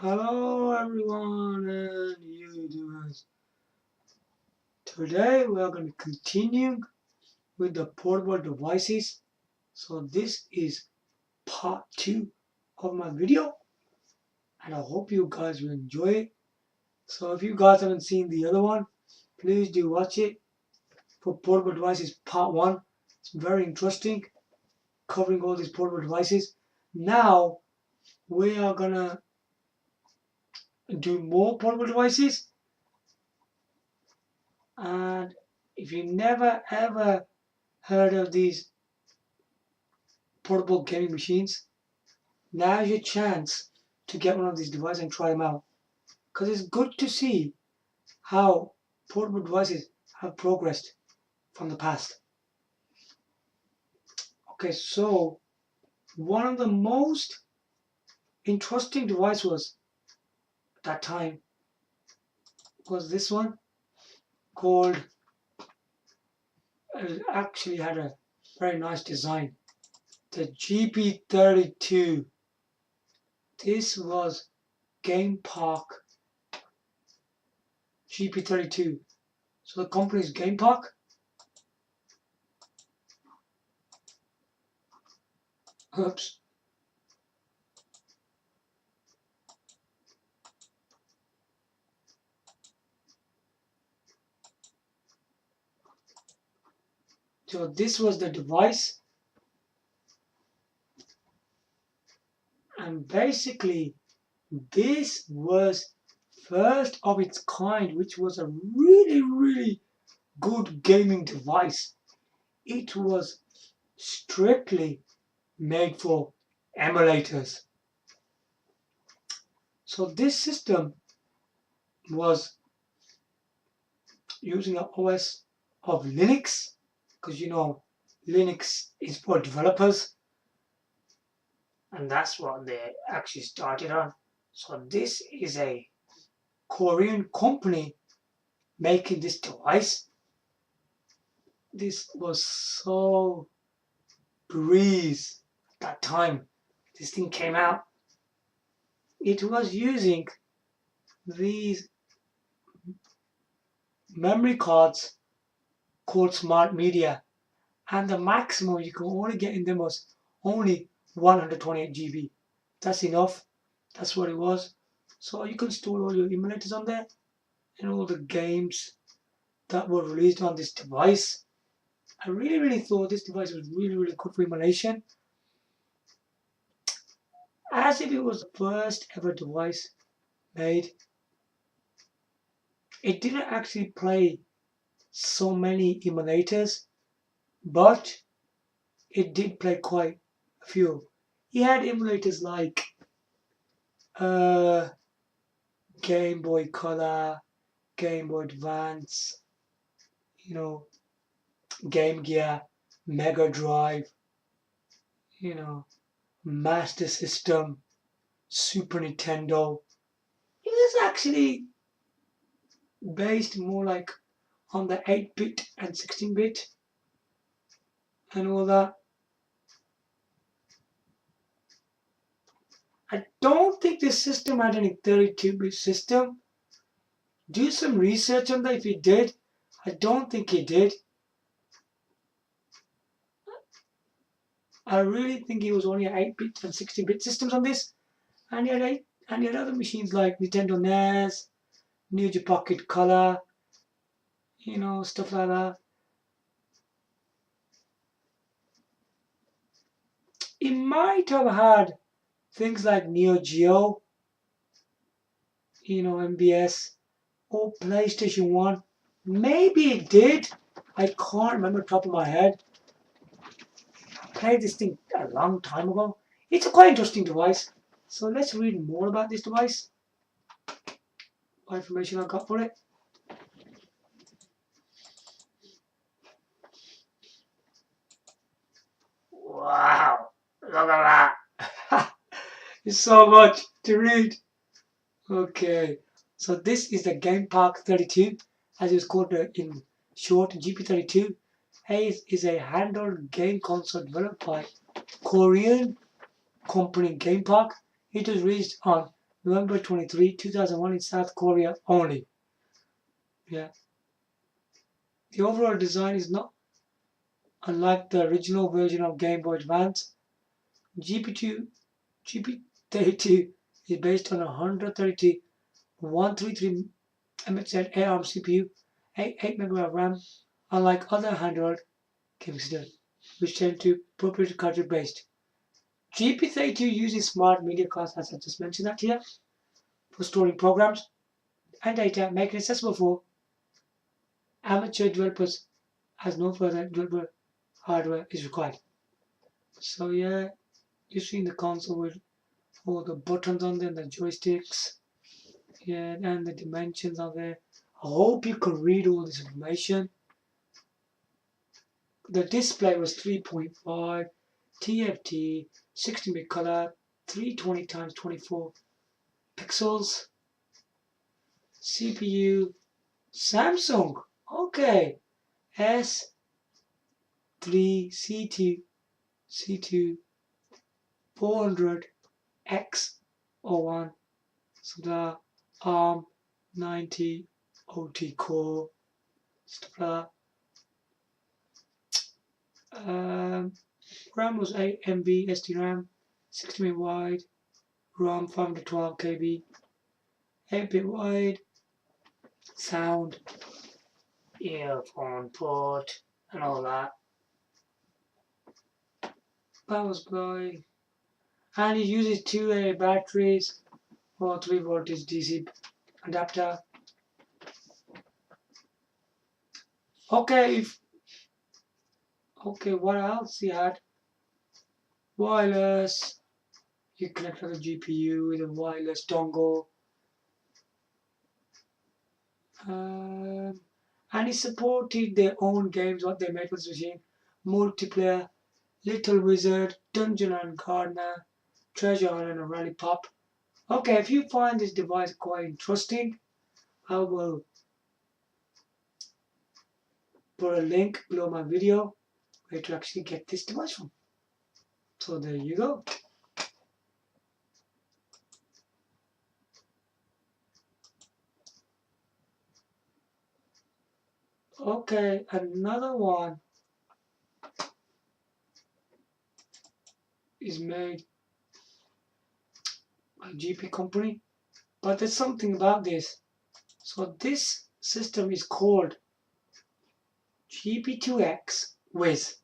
Hello everyone and YouTubers. Today we are going to continue with the portable devices. So this is part 2 of my video and I hope you guys will enjoy it. So if you guys haven't seen the other one, please do watch it. For portable devices part 1, it's very interesting covering all these portable devices. Now we are gonna do more portable devices. And if you never ever heard of these portable gaming machines, now's your chance to get one of these devices and try them out. Because it's good to see how portable devices have progressed from the past. Okay, so one of the most interesting devices was at that time was this one called, it actually had a very nice design, the GP32. This was Game Park GP32. So the company is Game Park. Oops. So this was the device, and basically this was first of its kind, which was a really good gaming device. It was strictly made for emulators. So this system was using an OS of Linux, because you know Linux is for developers, and that's what they actually started on. So this is a Korean company making this device. This was so breeze at that time this thing came out. It was using these memory cards called smart media, and the maximum you can only get in them was only 128 GB. That's enough. That's what it was. So you can store all your emulators on there and all the games that were released on this device. I really thought this device was really good for emulation, as if it was the first ever device made. It didn't actually play so many emulators, but it did play quite a few. He had emulators like Game Boy Color, Game Boy Advance, Game Gear, Mega Drive, Master System, Super Nintendo. It was actually based more like on the 8-bit and 16-bit and all that. I don't think this system had any 32-bit system. Do some research on that if it did. I don't think it did. I really think it was only 8-bit and 16-bit systems on this. And he had other machines like Nintendo NES, Neo Geo Pocket Color, stuff like that. It might have had things like Neo Geo, MBS, or PlayStation 1. Maybe it did. I can't remember top of my head. I played this thing a long time ago. It's a quite interesting device. So let's read more about this device. What information I got for it. Wow, look at that. It's so much to read. Okay, so this is the Game Park 32, as it's called in short, GP32. Is a handheld game console developed by Korean company Game Park. It was released on November 23, 2001 in South Korea only. Yeah. The overall design is not unlike the original version of Game Boy Advance. GP2 is based on a 132 133 MHz ARM CPU, 8 MB RAM, unlike other handheld gaming systems, which tend to proprietary cartridge based. GP32 uses smart media cards, as I just mentioned that here, for storing programs and data, making it accessible for amateur developers as no further developer hardware is required. So yeah, you've seen the console with all the buttons on there, the joysticks, yeah, and the dimensions on there. I hope you could read all this information. The display was 3.5 TFT, 16-bit color, 320 x 24 pixels. CPU, Samsung, okay, S3C2 400X01, so the ARM 90 OT core, stuff like that. RAM was 8 MB SD RAM, 16-bit wide, ROM 512 KB, 8-bit wide, sound, earphone port, and all that. Power supply, and it uses 2A batteries or 3 voltage DC adapter. Okay, what else he had? Wireless. You connect to the GPU with a wireless dongle. And he supported their own games, what they made for this machine. Multiplayer, Little Wizard, Dungeon and Gardener, Treasure Island, and Rally Pop. Okay, if you find this device quite interesting, I will put a link below my video where to actually get this device from. So there you go. Okay, another one is made by GP company, but there's something about this. So this system is called Gp2X Wiz.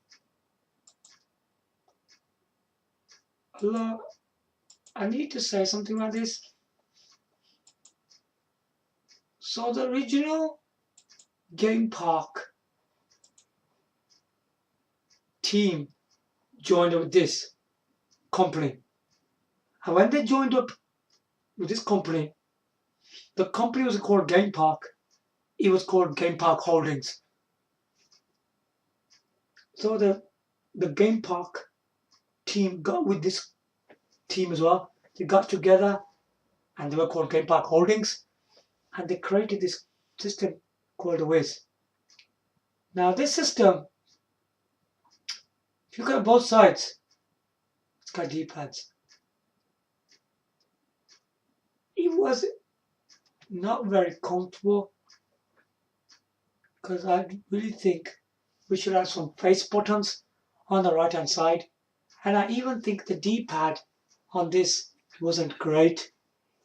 I need to say something about this. So the original Game Park team joined up with this company. And when they joined up with this company, the company was called Game Park. It was called Game Park Holdings. So the Game Park team got with this team as well. They got together and they were called Game Park Holdings, and they created this system called the Wiz. Now this system, if you look at both sides, it's got D-pads. It was not very comfortable because I really think we should have some face buttons on the right hand side, and I even think the D-pad on this wasn't great.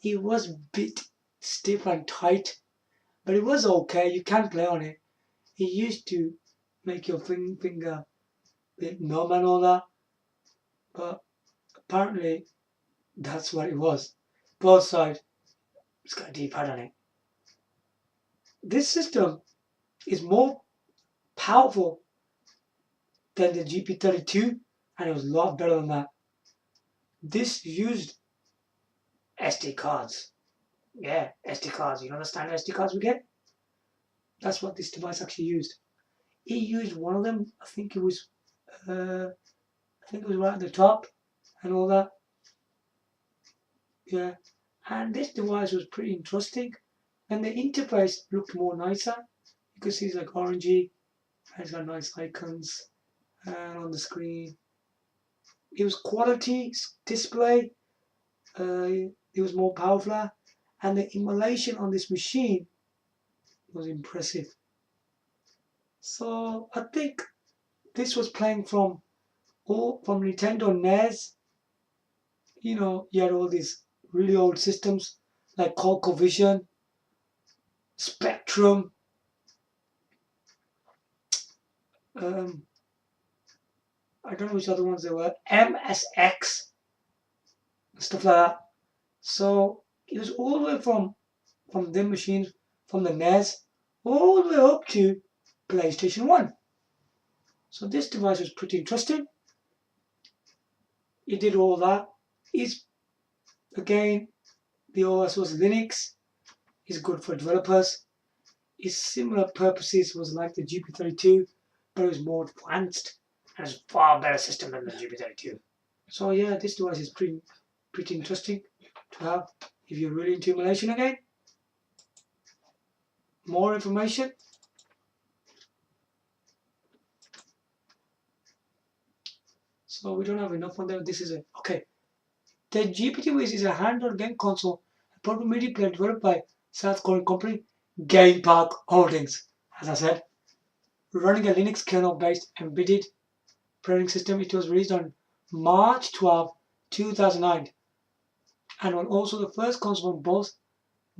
It was a bit stiff and tight, but it was okay. You can play on it. It used to make your finger a bit numb and all that, but apparently that's what it was. Both sides, it's got a D-pad on it. This system is more powerful than the GP32, and it was a lot better than that. This used SD cards. Yeah, SD cards. You know the standard SD cards we get? That's what this device actually used. It used one of them. I think it was right at the top and all that. Yeah, and this device was pretty interesting, and the interface looked more nicer. You can see it's like orangey, and it's got nice icons on the screen. It was quality display. it was more powerful, and the emulation on this machine was impressive. So I think this was playing from Nintendo NES. You know, you had all these really old systems like ColecoVision, Spectrum, I don't know which other ones there were, MSX, stuff like that. So it was all the way from them machines, from the NES, all the way up to PlayStation 1. So this device was pretty interesting. It did all that. Again, the OS was Linux. It's good for developers. Its similar purposes was like the GP32, but it was more advanced and it's a far better system than the GP32. So yeah, this device is pretty interesting to have if you're really into emulation again. More information. So we don't have enough on there. This is it. Okay. The GP2X is a handheld game console, a portable media player developed by South Korean company Game Park Holdings. As I said, running a Linux kernel-based embedded operating system, it was released on March 12, 2009, and was also the first console on both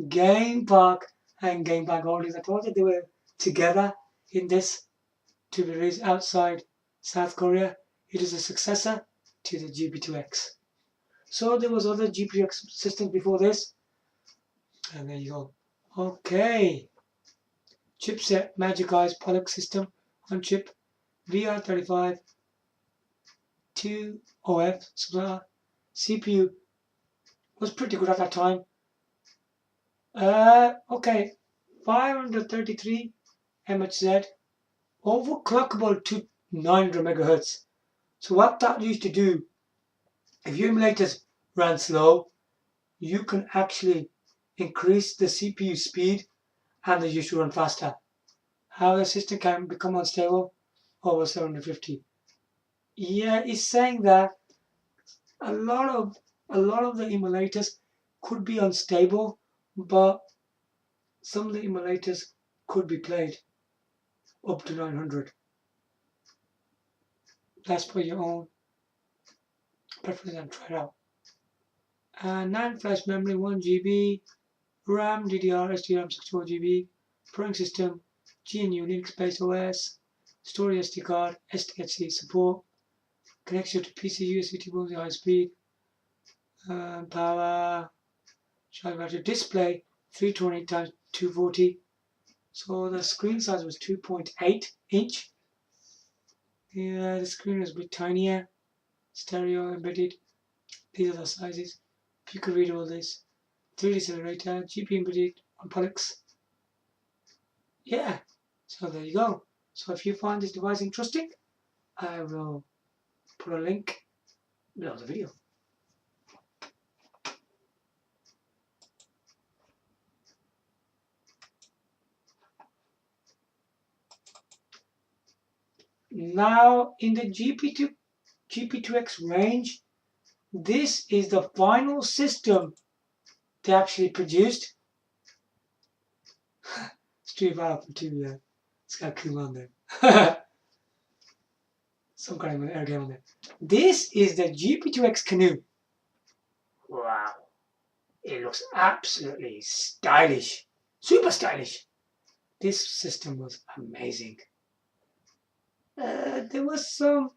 Game Park and Game Park Holdings. I told you they were together in this to be released outside South Korea. It is a successor to the GP2X. So there was other GP2X systems before this, and there you go. Okay, chipset Magic Eyes Pollux system on chip VR35 2OF CPU was pretty good at that time. Okay, 533 MHz, overclockable to 900 MHz. So what that used to do, if your emulators ran slow, you can actually increase the CPU speed and they used to run faster. How the system can become unstable over 750. Yeah, it's saying that a lot of the emulators could be unstable, but some of the emulators could be played up to 900. That's for your own preference and try it out. NAND flash memory 1 GB, RAM, DDR, SDRAM 64 GB, operating system, GNU Linux-based OS, storage SD card, SDHC support, connection to PC USB to high speed, power, charge battery, display 320 x 240. So the screen size was 2.8 inch. Yeah, the screen was a bit tinier. Stereo embedded. These are the sizes. If you could read all this. 3D accelerator, GP embedded on Pollux. Yeah, so there you go. So if you find this device interesting, I will put a link below the video. Now in the GP2X range, this is the final system they actually produced. Street Fighter 2, yeah. It's got cool on there. Some kind of air game on there. This is the Gp2x Canoe. Wow. It looks absolutely stylish. Super stylish. This system was amazing. There was some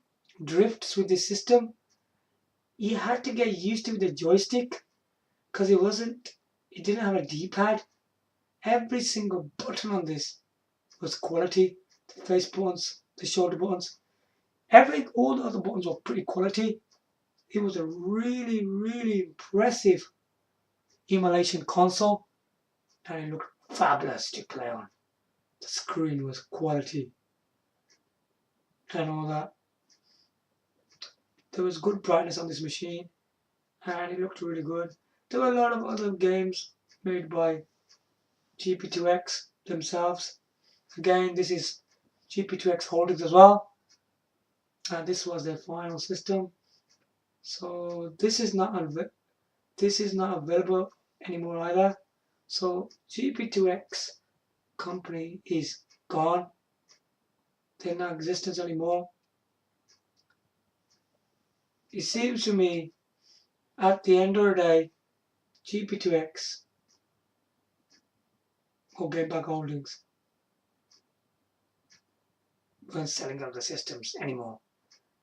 drifts with this system. You had to get used to the joystick because it didn't have a D-pad. Every single button on this was quality. The face buttons, the shoulder buttons, all the other buttons were pretty quality. It was a really, really impressive emulation console and it looked fabulous to play on. The screen was quality and all that. There was good brightness on this machine and it looked really good. There were a lot of other games made by GP2X themselves. Again, this is GP2X Holdings as well. And this was their final system. So this is not this is not available anymore either. So GP2X company is gone. They're not in existence anymore. It seems to me at the end of the day, GP2X will get back holdings. Weren't selling out the systems anymore.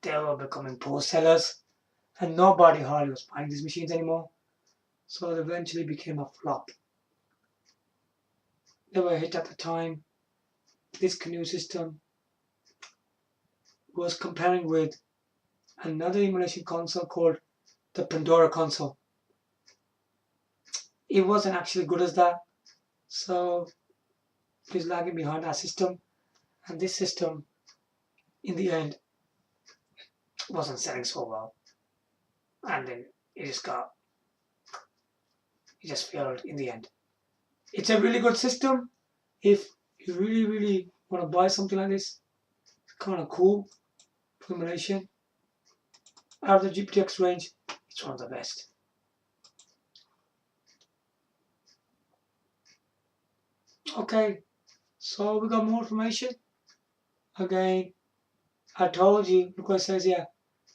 They were becoming poor sellers, and nobody hardly was buying these machines anymore. So it eventually became a flop. They were a hit at the time. This Canoe system was comparing with another emulation console called the Pandora console. It wasn't actually good as that, so it was lagging behind our system, and this system in the end wasn't selling so well, and then it just failed in the end. It's a really good system if you really want to buy something like this. It's kind of cool for emulation. Out of the GP2X range, it's one of the best. Okay, so we got more information. Again, I told you, look what it says here.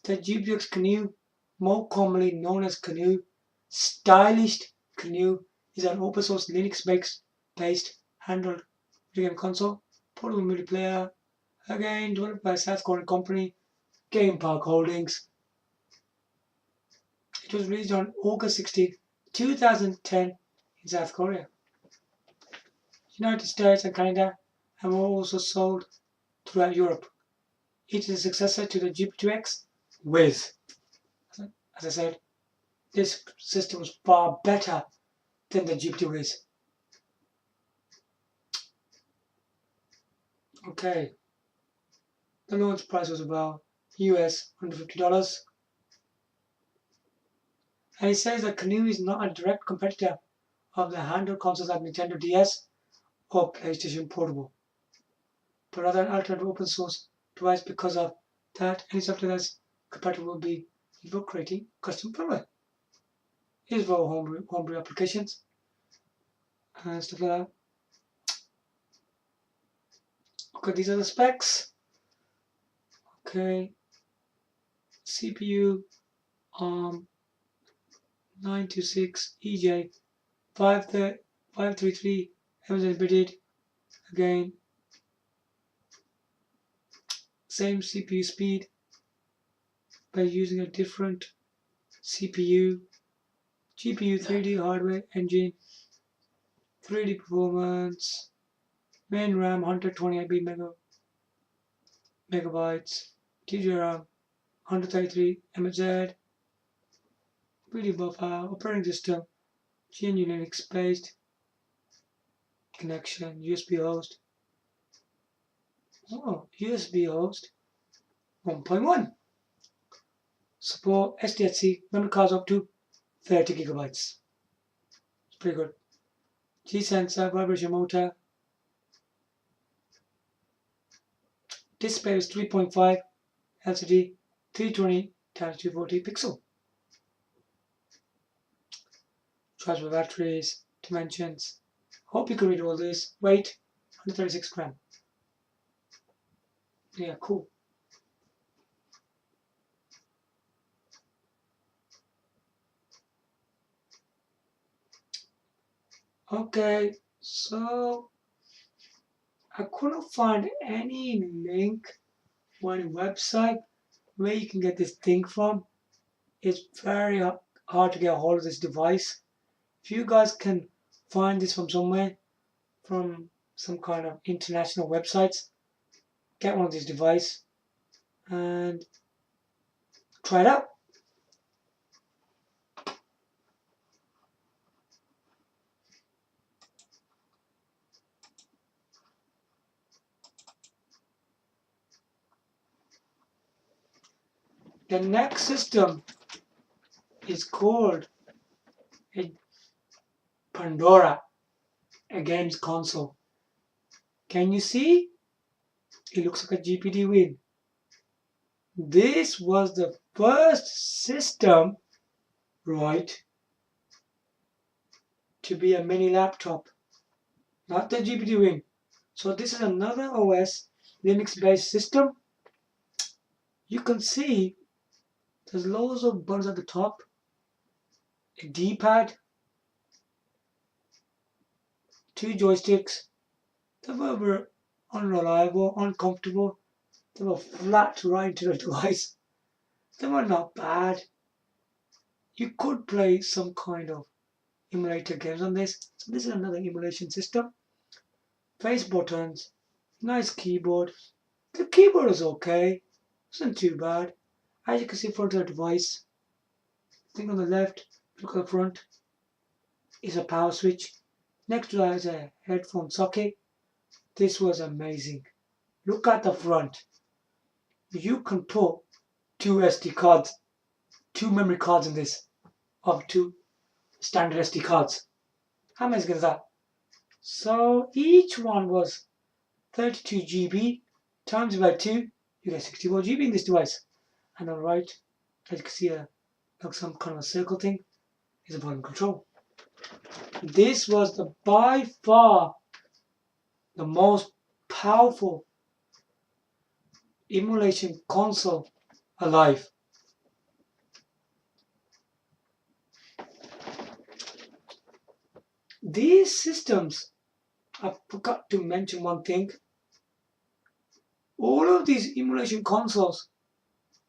The GP2X Canoe, more commonly known as Caanoo, stylish Canoe, is an open source Linux based handheld video game console, portable multiplayer, again developed by South Korean company Game Park Holdings. It was released on August 16, 2010 in South Korea, United States and Canada, and were also sold throughout Europe. It is a successor to the GP2X Wiz. As I said, this system was far better than the GP2 Wiz. Okay, the launch price was about US $150. And it says that Caanoo is not a direct competitor of the handheld consoles like Nintendo DS or PlayStation Portable, but rather an alternate open source device. Because of that, any software that's compatible will be used for creating custom firmware. Here's for homebrew applications and stuff like that. Okay, these are the specs. Okay, CPU ARM 926 EJ 533 embedded. Again, same CPU speed by using a different CPU. GPU 3D hardware engine, 3D performance, main RAM 128 megabytes, DDR 133 MHz, video buffer, operating system, GNU Linux based, connection, USB host. Oh, USB host 1.1. Support SDHC memory cards up to 30 gigabytes. It's pretty good. G-sensor, vibration motor. Display is 3.5 LCD, 320 x 240 pixel. Chargeable batteries, dimensions. Hope you can read all this. Weight 136 grams. Yeah, cool. Okay, so I couldn't find any link or any website where you can get this thing from. It's very hard to get a hold of this device. If you guys can find this from somewhere, from some kind of international websites, get one of these devices and try it out. The next system is called a Pandora, a games console. Can you see? It looks like a GP2 win. This was the first system, right, to be a mini laptop, not the GPT Wing. So this is another OS Linux based system. You can see there's loads of buttons at the top, a D-pad, 2 joysticks. They were unreliable, uncomfortable. They were flat right into the device. They were not bad. You could play some kind of emulator games on this. So this is another emulation system. Face buttons, nice keyboard. The keyboard is okay, isn't too bad. As you can see, front of the device, thing on the left, look at the front, is a power switch. Next to that is a headphone socket. This was amazing. Look at the front. You can put 2 SD cards, 2 memory cards in this, of 2 standard SD cards. How amazing is that? So each one was 32 GB times by 2, you get 64 GB in this device. And on the right, as you can see, like some kind of a circle thing, is a volume control. This was by far the most powerful emulation console alive. These systems, I forgot to mention one thing. All of these emulation consoles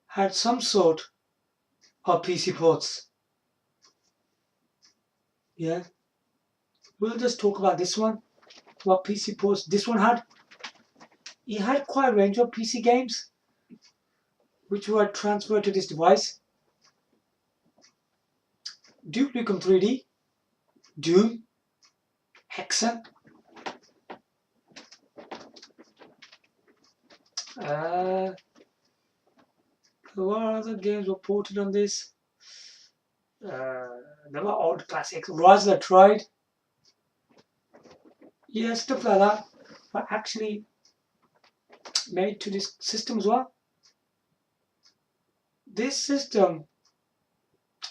had some sort of PC ports. Yeah. We'll just talk about this one. What PC ports this one had. It had quite a range of PC games which were transferred to this device. Duke Nukem 3D, Doom, Hexen. What other games were ported on this? There were old classics. Rise of the Tried. Yeah, stuff like that. But actually made to this system as well. This system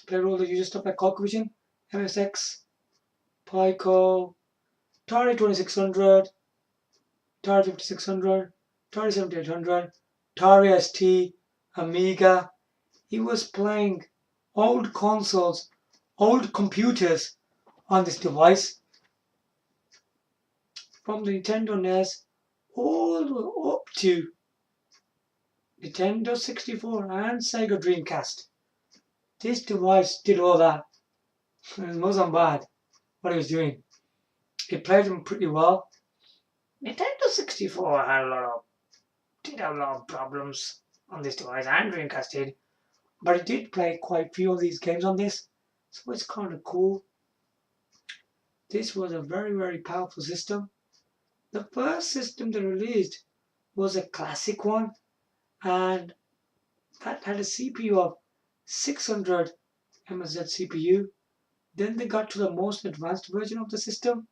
played all the usual stuff like ColecoVision, MSX, Pico, Atari 2600, Atari 5600, Atari 7800, Atari ST, Amiga. He was playing old consoles, old computers on this device. From the Nintendo NES all the way up to Nintendo 64 and Sega Dreamcast. This device did all that. It wasn't bad what he was doing. It played them pretty well. Nintendo 64 did have a lot of problems on this device, and Dreamcast did. But it did play quite a few of these games on this, so it's kind of cool. This was a very, very powerful system. The first system they released was a classic one, and that had a CPU of 600 MSZ CPU. Then they got to the most advanced version of the system.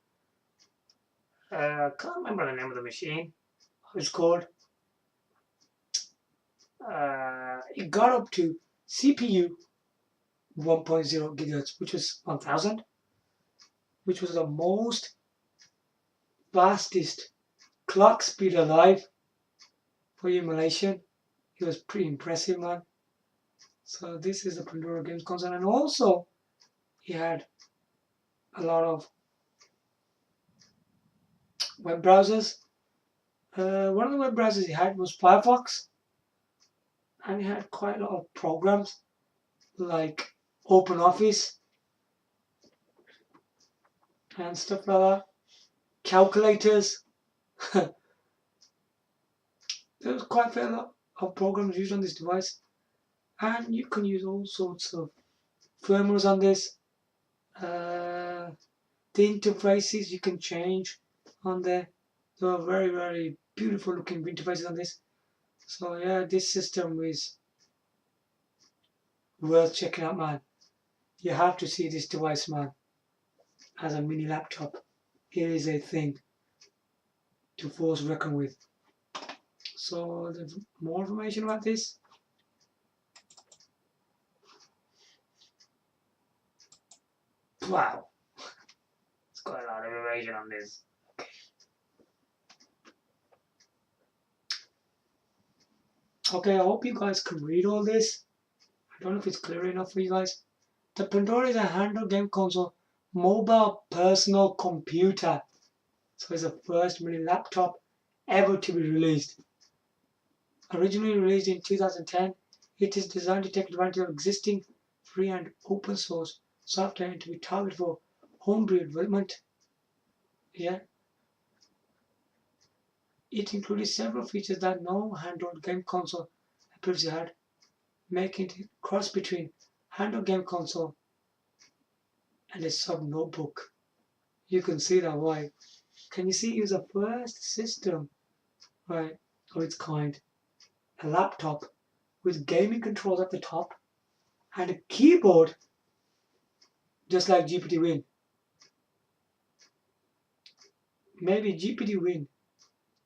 Can't remember the name of the machine. It's called. It got up to CPU 1.0 gigahertz, which was 1000, which was the most fastest clock speed alive for emulation. It was pretty impressive, man. So this is the Pandora games console, and also he had a lot of web browsers. One of the web browsers he had was Firefox, and he had quite a lot of programs like OpenOffice and stuff like that. Calculators. There was quite a fair lot of programs used on this device, and you can use all sorts of firmwares on this. The interfaces you can change on there. There are very, very beautiful looking interfaces on this. So yeah, this system is worth checking out, man. You have to see this device, man, as a mini laptop. It is a thing to force reckon with. So there's more information about this. Wow. abbreviation on this. Okay, I hope you guys can read all this. I don't know if it's clear enough for you guys. The Pandora is a handheld game console, mobile personal computer. So it's the first mini laptop ever to be released. Originally released in 2010, it is designed to take advantage of existing free and open source software and to be targeted for homebrew development. Yeah. It included several features that no handheld game console previously had, making it a cross between handheld game console and a sub notebook. You can see that why. Can you see it was the first system, right, of its kind? A laptop with gaming controls at the top and a keyboard just like GPT-Win. Maybe GPT-Win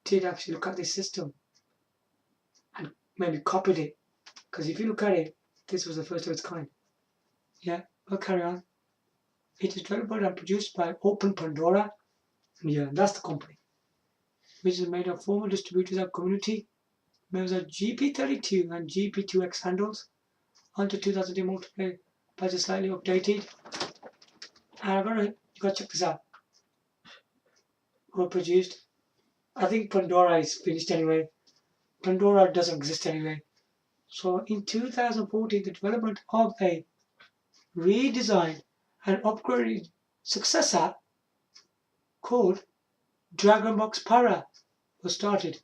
did actually look at this system and maybe copied it. Because if you look at it, this was the first of its kind. Yeah, we'll carry on. It is developed and produced by Open Pandora. Yeah, that's the company. Which is made of formal distributors and community members of GP32 and GP2X handles. Until 2010 multiplayer patch is slightly updated. And you gotta check this out. Were produced. I think Pandora is finished anyway. Pandora doesn't exist anyway. So in 2014, the development of a redesigned and upgraded successor called Dragonbox Para was started.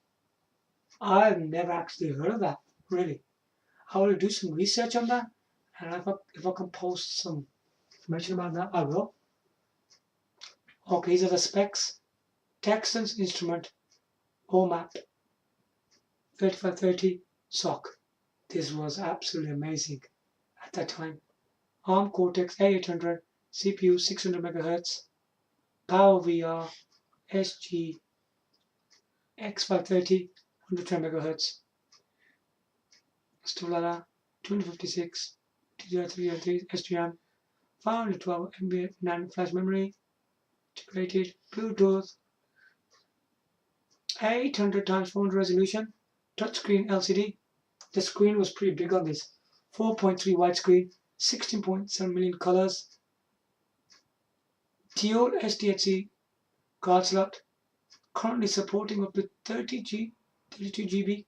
I've never actually heard of that, really. I will do some research on that, and if I can post some information about that, I will. Okay, these are the specs. Texans Instrument OMAP 3530 SOC. This was absolutely amazing at that time. ARM Cortex A800, CPU 600 MHz, PowerVR SG X530, 110 MHz, stuff like that, 256, 203 SGM, 512 MB NAND flash memory, integrated Bluetooth, 800 times 400 resolution, touchscreen LCD. The screen was pretty big on this, 4.3 widescreen, 16.7 million colors, dual SDHC card slot, currently supporting up to 32 GB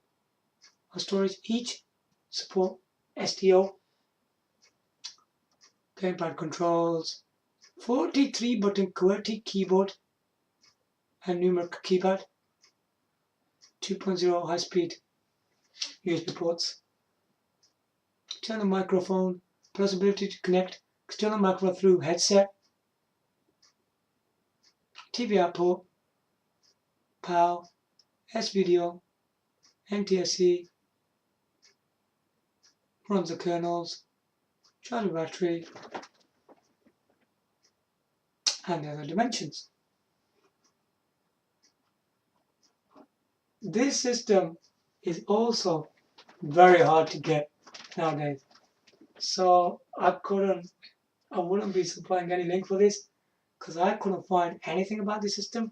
of storage each, support SDO, gamepad controls, 43 button QWERTY keyboard and numeric keypad, 2.0 high speed USB ports, external microphone, plus ability to connect external microphone through headset, TV output, PAL, S-Video, NTSC, runs the kernels, charge the battery, and the other dimensions. This system is also very hard to get nowadays. So I wouldn't be supplying any link for this because I couldn't find anything about this system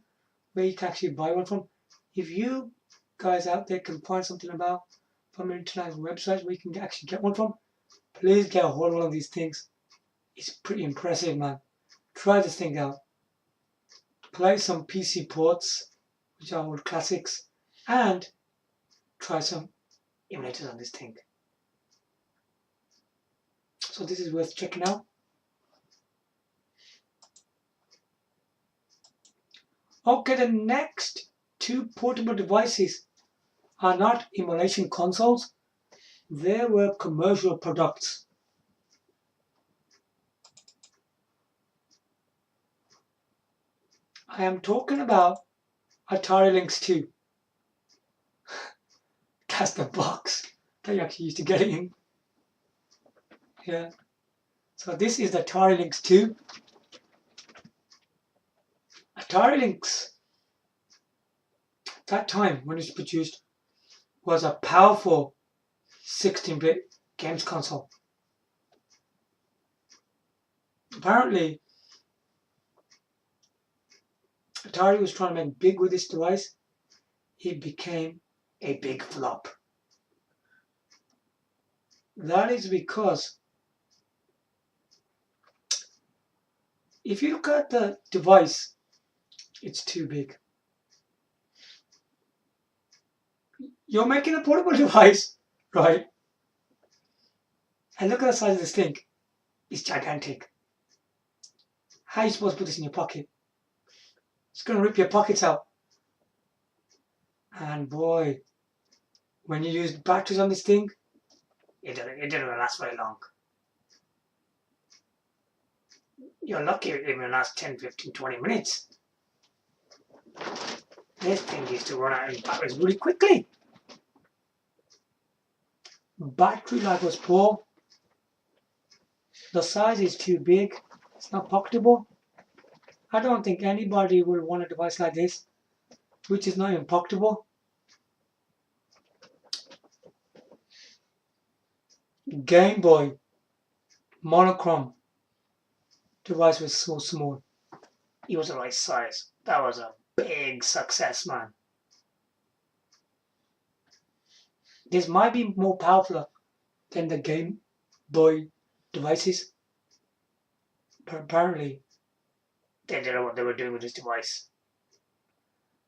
where you can actually buy one from. If you guys out there can find something about from international websites where you can actually get one from, please get a hold of one of these things. It's pretty impressive, man. Try this thing out. Play some PC ports, which are old classics, and try some emulators on this thing. So this is worth checking out. Okay, the next two portable devices are not emulation consoles. They were commercial products. I am talking about Atari Lynx II. That's the box that you actually used to get it in. Yeah. So this is the Atari Lynx II. Atari Lynx, at that time when it was produced, was a powerful 16-bit games console. Apparently, Atari was trying to make big with this device, it became a big flop. That is because if you look at the device, it's too big. You're making a portable device, right? And look at the size of this thing. It's gigantic. How are you supposed to put this in your pocket? It's going to rip your pockets out. And boy, when you use batteries on this thing, it didn't last very long. You're lucky it even lasts 10, 15, 20 minutes. This thing used to run out of batteries really quickly. Battery life was poor. The size is too big. It's not pocketable. I don't think anybody will want a device like this, which is not even pocketable. Game Boy monochrome device was so small. It was the right size. That was a big success, man. This might be more powerful than the Game Boy devices, but apparently they didn't know what they were doing with this device.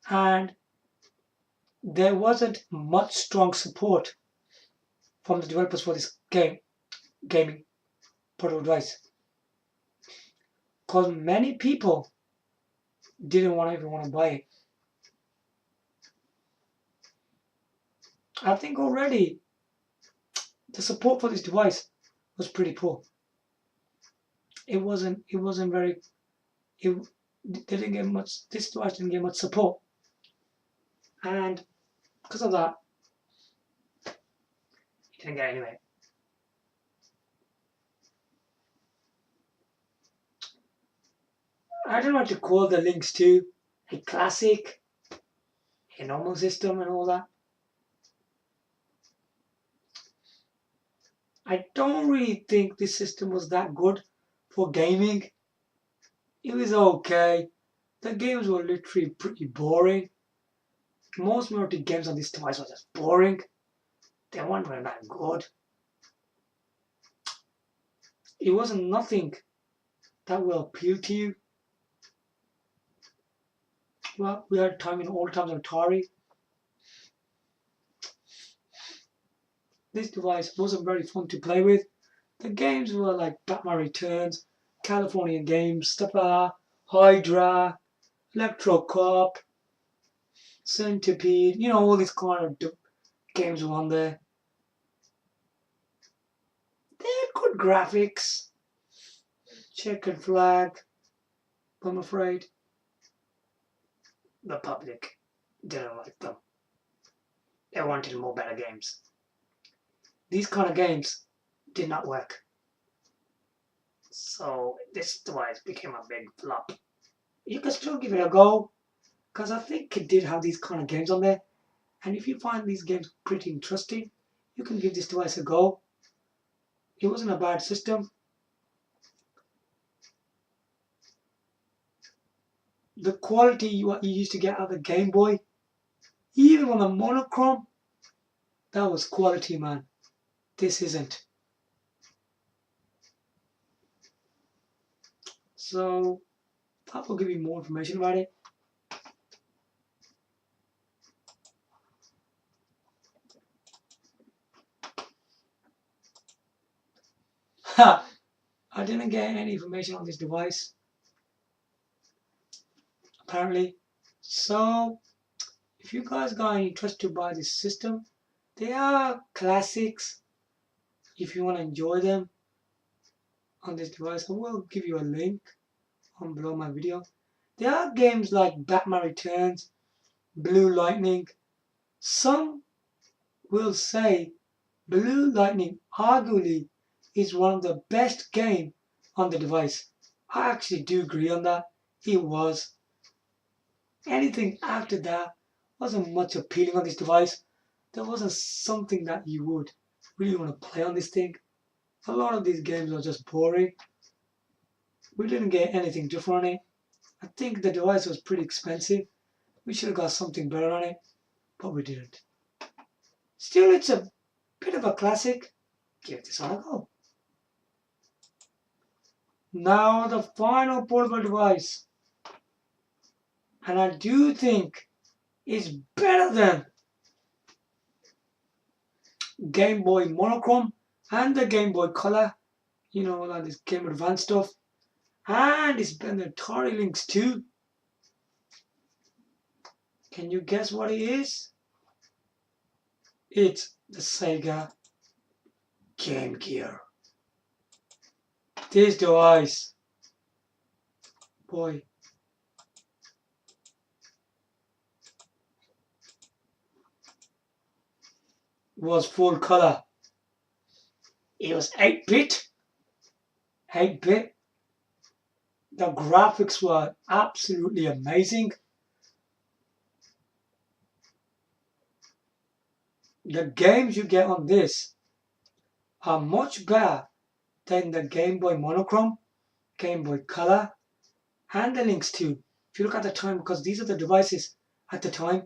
And there wasn't much strong support from the developers for this gaming portable device, because many people didn't even want to buy it. I think already the support for this device was pretty poor. It wasn't very. They didn't get much. This device didn't get much support, and because of that, it didn't get anywhere. I don't know what to call the Lynx II. A classic, a normal system, and all that. I don't really think this system was that good for gaming. It was okay. The games were literally pretty boring. Most majority games on this device were just boring. They weren't really that good. It wasn't nothing that will appeal to you. Well, we had time in old times on Atari. This device wasn't very fun to play with. The games were like Batman Returns, California Games, stuff like that, Hydra, Electro Cop, Centipede, you know, all these kind of games were on there. They had good graphics, checkered flag, but I'm afraid the public didn't like them. They wanted more better games. These kind of games did not work. So this device became a big flop. You can still give it a go, because I think it did have these kind of games on there. And if you find these games pretty interesting, you can give this device a go. It wasn't a bad system. The quality you used to get out of the Game Boy, even on the monochrome, that was quality, man. This isn't. So that will give you more information about it. Ha! I didn't get any information on this device, apparently. So if you guys got any interest to buy this system, they are classics. If you want to enjoy them on this device, I will give you a link on below my video. There are games like Batman Returns, Blue Lightning. Some will say Blue Lightning arguably is one of the best games on the device. I actually do agree on that. It was. Anything after that wasn't much appealing on this device. There wasn't something that you would really want to play on this thing. A lot of these games are just boring. We didn't get anything different on it. I think the device was pretty expensive. We should have got something better on it, but we didn't. Still, it's a bit of a classic. Give this one a go. Now the final portable device, and I do think it's better than Game Boy Monochrome and the Game Boy Color, you know, like this Game Advance stuff, and it's been the Atari Lynx II. Can you guess what it is? It's the Sega Game Gear. This device, boy, was full color. It was 8-bit. 8-bit. The graphics were absolutely amazing. The games you get on this are much better than the Game Boy Monochrome, Game Boy Color, and the Lynx II. If you look at the time, because these are the devices at the time,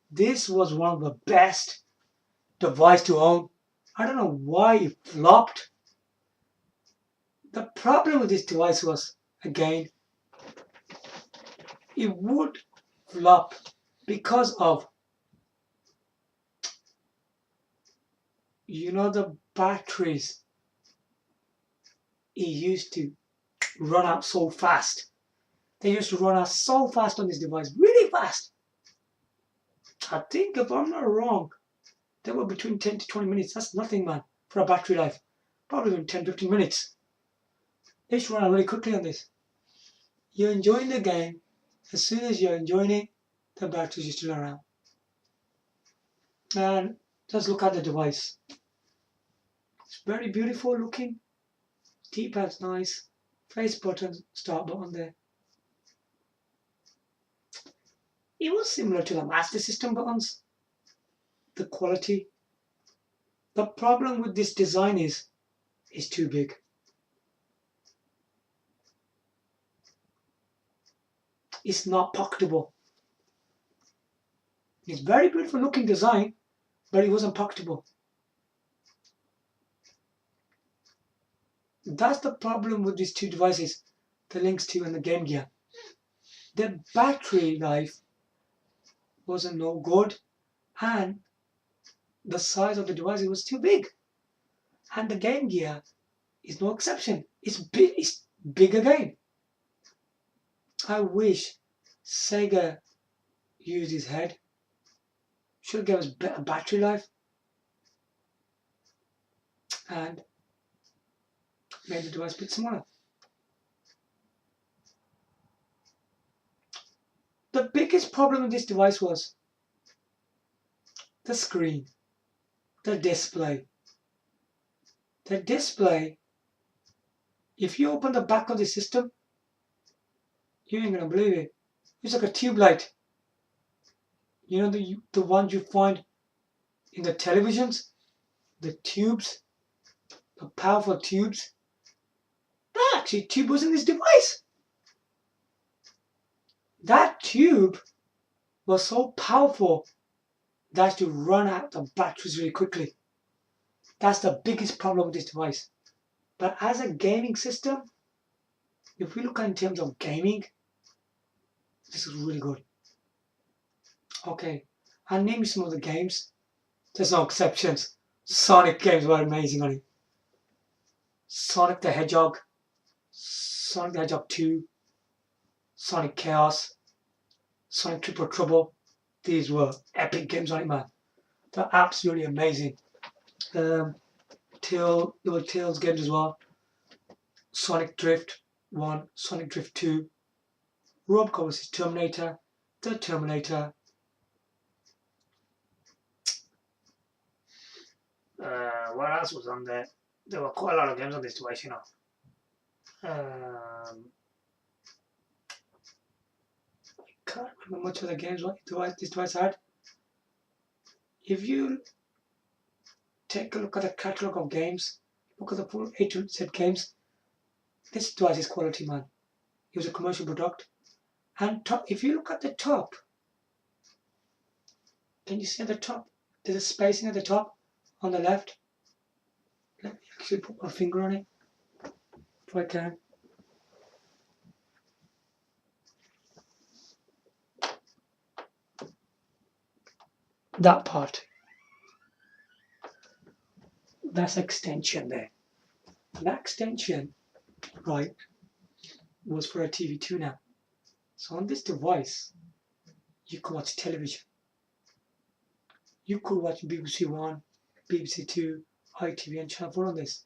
this was one of the best devices to own. I don't know why it flopped. The problem with this device was, again, it would flop because of, you know, the batteries. It used to run out so fast. They used to run out so fast on this device, really fast. I think, if I'm not wrong, they were between 10 to 20 minutes. That's nothing, man, for a battery life. Probably in 10, 15 minutes. They used to run out really quickly on this. You're enjoying the game. As soon as you're enjoying it, the batteries used to run out. And just look at the device. It's very beautiful looking. D-pad's nice. Face button, start button there. It was similar to the Master System buttons. The quality. The problem with this design is it's too big. It's not pocketable. It's very beautiful looking design, but it wasn't pocketable. That's the problem with these two devices, the Lynx II and the Game Gear. The battery life wasn't no good, and the size of the device was too big. And the Game Gear is no exception. It's big. It's big again. I wish Sega used his head. Should have given us better battery life and made the device a bit smaller. The biggest problem with this device was the screen, the display. The display, if you open the back of the system, you ain't gonna believe it. It's like a tube light. You know the ones you find in the televisions, the tubes, the powerful tubes. That actually tube was in this device. That tube was so powerful that to run out the batteries really quickly. That's the biggest problem with this device. But as a gaming system, if we look at in terms of gaming, this is really good. Okay, I'll name you some of the games. There's no exceptions. Sonic games were amazing on it. Sonic the Hedgehog, Sonic the Hedgehog 2, Sonic Chaos, Sonic Triple Trouble. These were epic games on it, man. They're absolutely amazing. There were Tails games as well. Sonic Drift 1, Sonic Drift 2, Robocop vs Terminator, The Terminator. What else was on there? There were quite a lot of games on this device, you know. I can't remember much of the games this device had. If you take a look at the catalogue of games, look at the full A to Z games, this device is quality, man. It was a commercial product. And if you look at the top, can you see at the top? There's a spacing at the top on the left. Let me actually put my finger on it if I can. That part. That's extension there. That extension, right, was for a TV tuner. So on this device, you could watch television. You could watch BBC One, BBC Two, ITV and Channel 4 on this.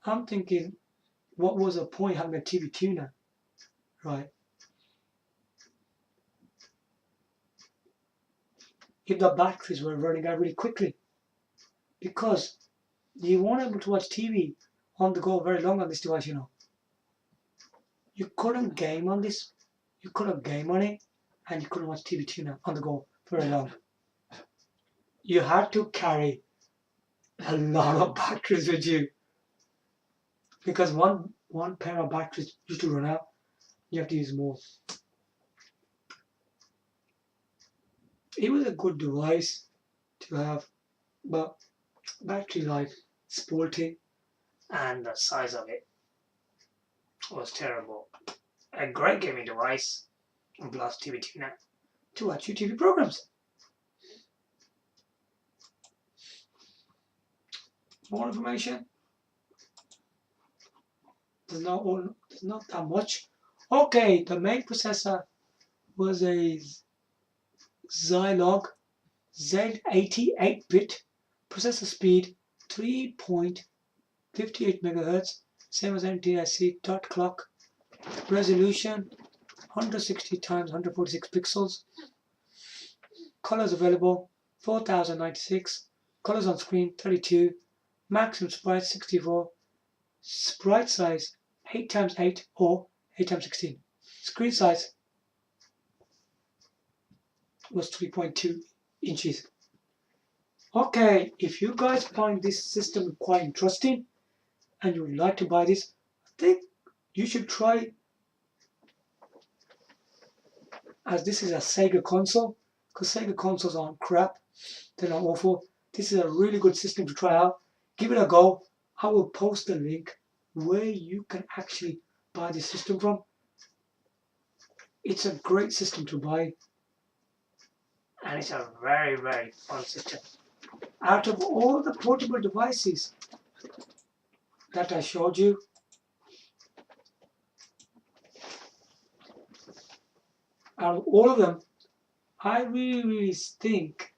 I'm thinking, what was the point having a TV tuner, right? If the batteries were running out really quickly. Because you weren't able to watch TV on the go very long on this device, you know. You couldn't game on this. You couldn't game on it, and you couldn't watch TV tuner on the go very long. You had to carry a lot of batteries with you. Because one pair of batteries used to run out. You have to use more. It was a good device to have, but battery life sporty, and the size of it was terrible. A great gaming device, plus TV tuner to watch your TV programs. More information? There's not that much. Okay, the main processor was a Zilog Z80 8-bit processor speed 3.58 MHz, same as NTSC dot clock. Resolution 160 times 146 pixels. Colors available 4096. Colors on screen 32. Maximum sprite 64. Sprite size 8x8 or 8x16. Screen size was 3.2 inches. Okay, if you guys find this system quite interesting and you would like to buy this, I think you should try, as this is a Sega console, because Sega consoles aren't crap, they're not awful. This is a really good system to try out. Give it a go. I will post the link where you can actually buy this system from. It's a great system to buy, and it's a very, very fun system. Out of all the portable devices that I showed you, out of all of them, I really think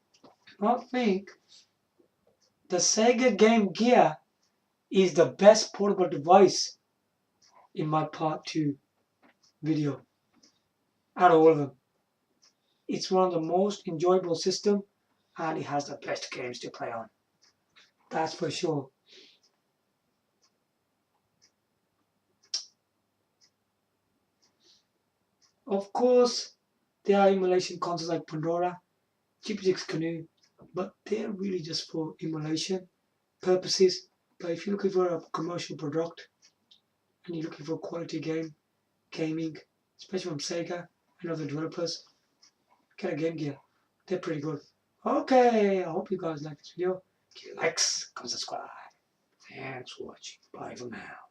the Sega Game Gear is the best portable device in my part 2 video. Out of all of them, it's one of the most enjoyable systems, and it has the best games to play on. That's for sure. Of course, there are emulation consoles like Pandora, Gp2x Canoe, but they're really just for emulation purposes. But if you're looking for a commercial product and you're looking for quality gaming, especially from Sega and other developers, get a Game Gear. They're pretty good. Okay, I hope you guys like this video. Give likes, comment, subscribe. Thanks for watching. Bye for now.